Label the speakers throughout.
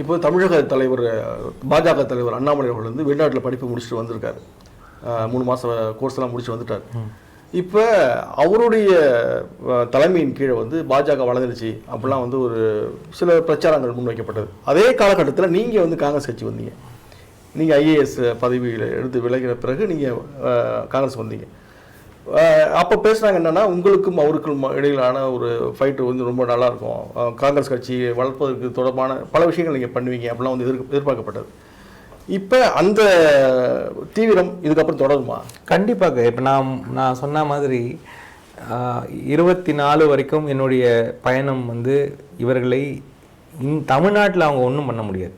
Speaker 1: இப்போ தமிழக தலைவர் பாஜக தலைவர் அண்ணாமலை அவர்கள் வந்து வெளிநாட்டில் படிப்பு முடிச்சுட்டு வந்திருக்காரு. 3 மாத கோர்ஸ்லாம் முடிச்சு வந்துட்டார். இப்போ அவருடைய தலைமையின் கீழே வந்து பாஜக வளர்ந்துருச்சு அப்படிலாம் வந்து ஒரு சில பிரச்சாரங்கள் முன்வைக்கப்பட்டது. அதே காலகட்டத்தில் நீங்கள் வந்து காங்கிரஸ் கட்சி வந்தீங்க. நீங்கள் ஐஏஎஸ் பதவியில் எடுத்து விலகின பிறகு நீங்கள் காங்கிரஸ் வந்தீங்க. அப்போ பேசுனாங்க என்னென்னா, உங்களுக்கும் அவருக்கும் இடையிலான ஒரு ஃபைட்டு வந்து ரொம்ப நல்லாயிருக்கும், காங்கிரஸ் கட்சியை வளர்ப்பதற்கு தொடர்பான பல விஷயங்கள் நீங்கள் பண்ணுவீங்க அப்படிலாம் வந்து எதிர்பார்க்கப்பட்டது. இப்போ அந்த தீவிரம் இதுக்கப்புறம் தொடருமா?
Speaker 2: கண்டிப்பாக. இப்போ நான் சொன்ன மாதிரி 24 வரைக்கும் என்னுடைய பயணம் வந்து இவர்களை தமிழ்நாட்டில் அவங்க ஒன்றும் பண்ண முடியாது.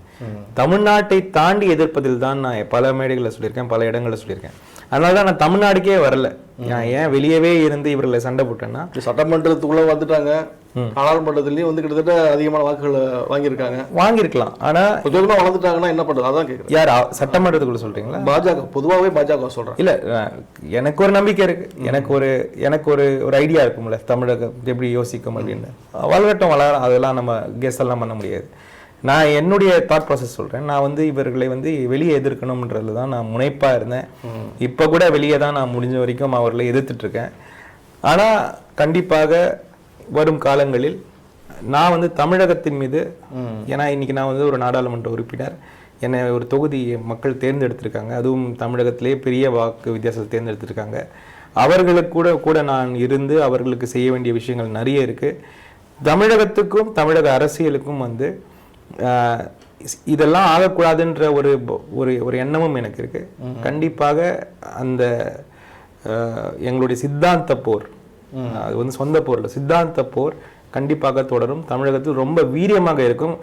Speaker 2: தமிழ்நாட்டை தாண்டி எதிர்ப்பதில் தான் நான் பல மேடைகளில் சொல்லியிருக்கேன், பல இடங்களில் சொல்லியிருக்கேன். அதனால தான் நான் தமிழ்நாடுக்கே வரல. நான் ஏன் வெளியவே இருந்து இவர்களை சண்டை போட்டேன்னா,
Speaker 1: சட்டமன்றத்துக்குள்ளே வந்துட்டாங்க, நாடாளுமன்றத்துலேயும் வந்து கிட்டத்தட்ட அதிகமான வாக்குகளை வாங்கியிருக்கலாம். ஆனால் கொஞ்சமாக வளர்ந்துட்டாங்கன்னா என்ன பண்ணுறது, அதான் கேட்குறேன்.
Speaker 2: யார் சட்டமன்றத்துக்குள்ள சொல்கிறீங்களா?
Speaker 1: பாஜக பொதுவாகவே பாஜக சொல்கிறேன்.
Speaker 2: இல்லை, எனக்கு ஒரு நம்பிக்கை இருக்குது. எனக்கு ஒரு ஐடியா இருக்கும்ல, தமிழகம் எப்படி யோசிக்கும் அப்படின்னு. வளரட்டும், அதெல்லாம் நம்ம கெஸ் எல்லாம் பண்ண முடியாது. நான் என்னுடைய தாட் ப்ராசஸ் சொல்கிறேன். நான் வந்து இவர்களை வந்து வெளியே எதிர்க்கணும்ன்றது தான் நான் முனைப்பாக இருந்தேன். இப்போ கூட வெளியே தான் நான் முடிஞ்ச வரைக்கும் அவர்களை எதிர்த்துட்ருக்கேன். ஆனால் கண்டிப்பாக வரும் காலங்களில் நான் வந்து தமிழகத்தின் மீது, ஏன்னா இன்றைக்கி நான் வந்து ஒரு நாடாளுமன்ற உறுப்பினர், என்னை ஒரு தொகுதி மக்கள் தேர்ந்தெடுத்திருக்காங்க. அதுவும் தமிழகத்திலே பெரிய வாக்கு வித்தியாசத்தை தேர்ந்தெடுத்திருக்காங்க. அவர்களுக்கு கூட நான் இருந்து அவர்களுக்கு செய்ய வேண்டிய விஷயங்கள் நிறைய இருக்குது. தமிழகத்துக்கும் தமிழக அரசியலுக்கும் வந்து இதெல்லாம் ஆகக்கூடாதுன்ற ஒரு எண்ணமும் எனக்கு இருக்கு. கண்டிப்பாக அந்த எங்களுடைய சித்தாந்த போர், அது வந்து சொந்த போர்ல சித்தாந்த போர் கண்டிப்பாக தொடரும். தமிழகத்தில் ரொம்ப வீரியமாக இருக்கும்.